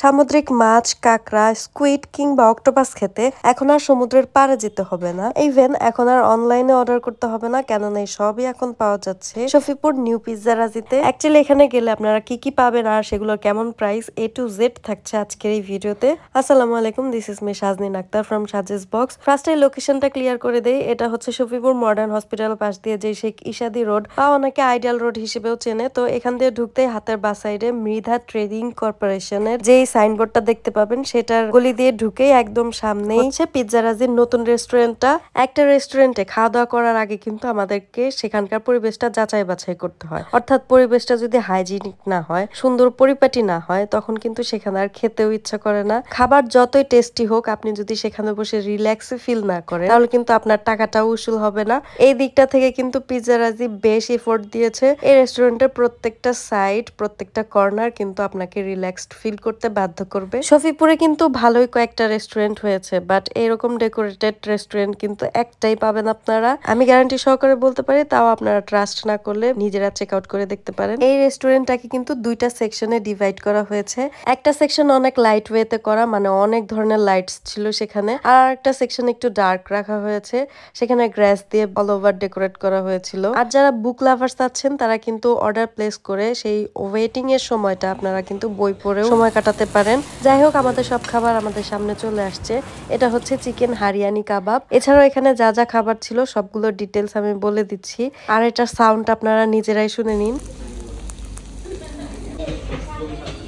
সামুদ্রিক মাছ, কাঁকড়া, স্কুইড কিংবা অক্টোপাস খেতে এখন আর সমুদ্রের পাড়ে যেতে হবে না। ইভেন এখন আর অনলাইনে অর্ডার করতে হবে না, কেননা এই সবই এখন পাওয়া যাচ্ছে শফিপুর নিউ পিজ্জারাজিতে। অ্যাকচুয়ালি এখানে গেলে আপনারা কি কি পাবেন আর সেগুলোর কেমন প্রাইস A to Z থাকছে আজকের এই ভিডিওতে। আসসালামু আলাইকুম, this is me Shajneen Akhter from Saje's box. ফার্স্টে লোকেশনটা ক্লিয়ার করে দেই। এটা হচ্ছে শফিপুর মডার্ন হসপিটাল পাশ দিয়ে যে শেখ ইশাদি রোড বা অনেকে আইডিয়াল রোড হিসেবেও চেনে। তো এখান দিয়ে ঢুকতেই হাতের বাঁ সাইডে মৃধা ট্রেডিং কর্পোরেশনের যে সাইনবোর্ডটা দেখতে পাবেন, সেটার গলি দিয়ে ঢুকেই একদম সামনে হচ্ছে পিজ্জারাজির নতুন রেস্টুরেন্টটা। একটা রেস্টুরেন্টে খাওয়া দাওয়া করার আগে কিন্তু আমাদেরকে সেখানকার পরিবেশটা যাচাই বাছাই করতে হয়। অর্থাৎ পরিবেশটা যদি হাইজিনিক না হয়, সুন্দর পরিপাটি না হয়, তখন কিন্তু সেখানে আর খেতেও ইচ্ছা করে না। খাবার যতই টেস্টি হোক, আপনি যদি সেখানে বসে রিল্যাক্সে ফিল না করেন, তাহলে কিন্তু আপনার টাকাটাও উসুল হবে না। এই দিকটা থেকে কিন্তু পিজ্জারাজি বেশ এফোর্ট দিয়েছে। এই রেস্টুরেন্টের প্রত্যেকটা সাইড, প্রত্যেকটা কর্নার কিন্তু আপনাকে রিল্যাক্সড ফিল করতে বাধ্য করবে। শফিপুরে কিন্তু ভালোই কয়েকটা রেস্টুরেন্ট হয়েছে, বাট এরকম ডেকোরেটেড রেস্টুরেন্ট কিন্তু একটাই পাবেন আপনারা। আমি গ্যারান্টি সহকারে বলতে পারি, তাও আপনারা ট্রাস্ট না করলে নিজেরা চেক আউট করে দেখতে পারেন। এই রেস্টুরেন্টটাকে কিন্তু দুইটা সেকশনে ডিভাইড করা হয়েছে। একটা সেকশন অনেক লাইট ওয়েতে করা, মানে অনেক ধরনের লাইটস ছিল সেখানে। আর একটা সেকশন একটু ডার্ক রাখা হয়েছে, সেখানে গ্রাস দিয়ে অল ওভার ডেকোরেট করা হয়েছিল। আর যারা বুক লাভার্স আছেন, তারা কিন্তু অর্ডার প্লেস করে সেই ওয়েটিং এর সময়টা আপনারা কিন্তু বই পড়েও সময় কাটাতে পারেন। যাই হোক, আমাদের সব খাবার আমাদের সামনে চলে আসছে। এটা হচ্ছে চিকেন হারিয়ানি কাবাব। এছাড়াও এখানে যা যা খাবার ছিল সবগুলোর ডিটেলস আমি বলে দিচ্ছি, আর এটার সাউন্ড আপনারা নিজেরাই শুনে নিন।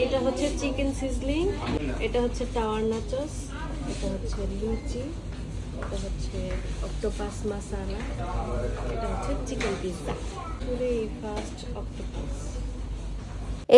এটা হচ্ছে চিকেন সিজলিং, এটা হচ্ছে টাওয়ার নাচোস, এটা হচ্ছে লুচি, এটা হচ্ছে অক্টোপাস মাসালা, এটা হচ্ছে চিকেন পিৎজা। পুরো ফার্স্ট অক্টোপাস।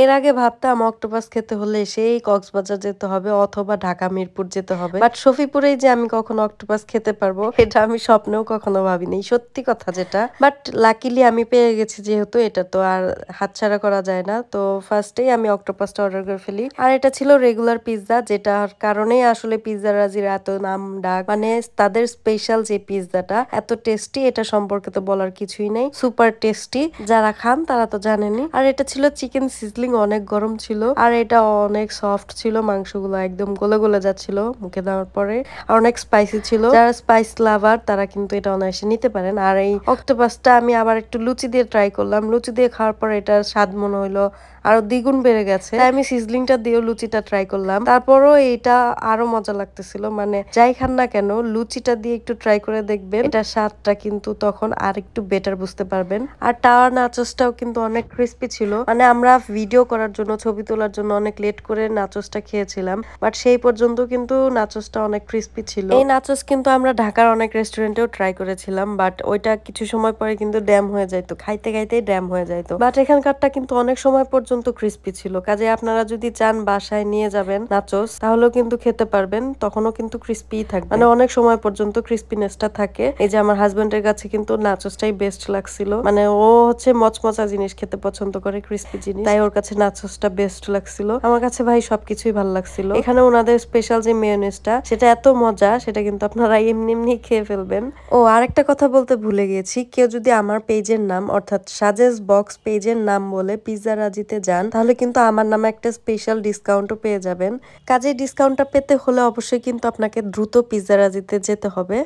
এর আগে ভাবতাম অক্টোপাস খেতে হলে সেই কক্সবাজার যেতে হবে অথবা ঢাকা মিরপুর যেতে হবে, বাট শফিপুরেই যে আমি কখনো অক্টোপাস খেতে পারবো এটা আমি স্বপ্নেও কখনো ভাবিনি, সত্যি কথা যেটা। বাট লাকিলি আমি পেয়ে গেছি, যেহেতু এটা তো আর হাতছাড়া করা যায় না। তো ফার্স্টেই আমি অক্টোপাসটা অর্ডার করে ফেলি। আর এটা ছিল রেগুলার পিৎজা, যেটার কারণেই আসলে পিৎজারাজির এত নাম ডাক। মানে তাদের স্পেশাল যে পিৎজাটা এত টেস্টি, এটা সম্পর্কে তো বলার কিছুই নেই, সুপার টেস্টি। যারা খান তারা তো জানেনই। আর এটা ছিল চিকেন সিজলিং, অনেক গরম ছিল আর এটা অনেক সফট ছিল, মাংসগুলো একদম গলে গলে যাচ্ছিল মুখে দেওয়ার পরে। আর অনেক স্পাইসি ছিল, যারা স্পাইস লাভার তারা কিন্তু এটা অনায়াসে নিতে পারেন। আর এই অক্টোপাসটা আমি আবার একটু লুচি দিয়ে ট্রাই করলাম। লুচি দিয়ে খাওয়ার পর এটার স্বাদ মনে হইলো আরো দ্বিগুণ বেড়ে গেছে, তাই আমি সিজলিংটা দিয়েও লুচিটা ট্রাই করলাম। তারপরও এটা আরো মজা লাগতেছিল। মানে যাই খান না কেন, লুচিটা দিয়ে একটু ট্রাই করে দেখবেন, এটা স্বাদটা কিন্তু তখন আর একটু বেটার বুঝতে পারবেন। আর টাওয়ার নাচোসটাও কিন্তু অনেক ক্রিস্পি ছিল। মানে আমরা ভিডিও করার জন্য, ছবি তোলার জন্য অনেক লেট করে নাচোসটা খেয়েছিলাম, বাট সেই পর্যন্ত কিন্তু নাচোসটা অনেক ক্রিস্পি ছিল। এই নাচোস কিন্তু আমরা ঢাকার অনেক রেস্টুরেন্টেও ট্রাই করেছিলাম, বাট ওইটা কিছু সময় পরে কিন্তু ড্যাম হয়ে যাইতো, খাইতে খাইতেই ড্যাম হয়ে যাইতো। বাট এখানকারটা কিন্তু অনেক সময় পর্যন্ত ক্রিস্পি ছিল। কাজে আপনারা যদি চান বাসায় নিয়ে যাবেন নাচোস, তাহলেও কিন্তু খেতে পারবেন, তখনও কিন্তু ক্রিস্পি থাকবে, মানে অনেক সময় পর্যন্ত ক্রিস্পিনেসটা থাকে। এই যে আমার হাজবেন্ডের কাছে কিন্তু নাচোসটাই বেস্ট লাগছিল। মানে ও হচ্ছে মচমচা জিনিস খেতে পছন্দ করে, ক্রিস্পি জিনিস, তাই ওর কাছে নাচোসটা বেস্ট লাগছিল। আমার কাছে ভাই সবকিছুই ভালো লাগছিল। এখানে ওনাদের স্পেশাল যে মেয়োনেজটা, সেটা এত মজা, সেটা কিন্তু আপনারা এমনি এমনি খেয়ে ফেলবেন। ও আরেকটা কথা বলতে ভুলে গিয়েছি, কেউ যদি আমার পেজের নাম অর্থাৎ সাজেস বক্স পেজের নাম বলে পিজ্জারাজিতে যান, তাহলে কিন্তু আমার নামে একটা স্পেশাল ডিসকাউন্টও পেয়ে যাবেন। কাজে ডিসকাউন্টটা পেতে হলে অবশ্যই কিন্তু আপনাকে দ্রুত পিজ্জারাজিতে যেতে হবে।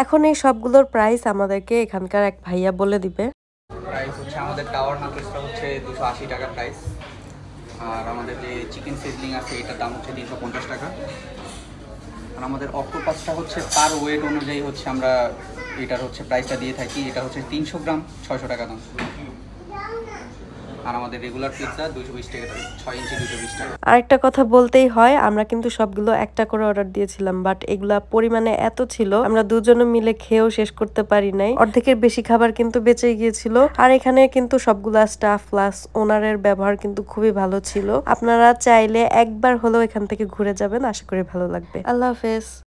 এখন এই সবগুলোর প্রাইস আমাদেরকে এখানকার এক ভাইয়া বলে দিবে। প্রাইস হচ্ছে আমাদের টাওয়ার নাচোসটা হচ্ছে 280 টাকা প্রাইস, আর আমাদের যে চিকেন সিজলিং আছে এটার দাম হচ্ছে 350 টাকা। আর আমাদের অক্টোপাসটা হচ্ছে পার ওয়েট অনুযায়ী হচ্ছে আমরা এটার হচ্ছে প্রাইসটা দিয়ে থাকি। এটা হচ্ছে 300 গ্রাম 600 টাকা দাম। আর আমাদের রেগুলার পিৎজা 220 টাকা, 6 ইঞ্চি 220 টাকা। আরেকটা কথা বলতেই হয়, আমরা কিন্তু সবগুলো একটা করে অর্ডার দিয়েছিলাম, বাট এগুলা পরিমাণে এত ছিল আমরা দুজনে মিলে খেয়েও শেষ করতে পারি নাই। অর্ধেকের বেশি খাবার কিন্তু বেঁচে গিয়েছিল। আর এখানে কিন্তু সবগুলা স্টাফ প্লাস ওনারের ব্যবহার কিন্তু খুবই ভালো ছিল। আপনারা চাইলে একবার হলেও এখান থেকে ঘুরে যাবেন, আশা করি ভালো লাগবে। আল্লাহ হাফেজ।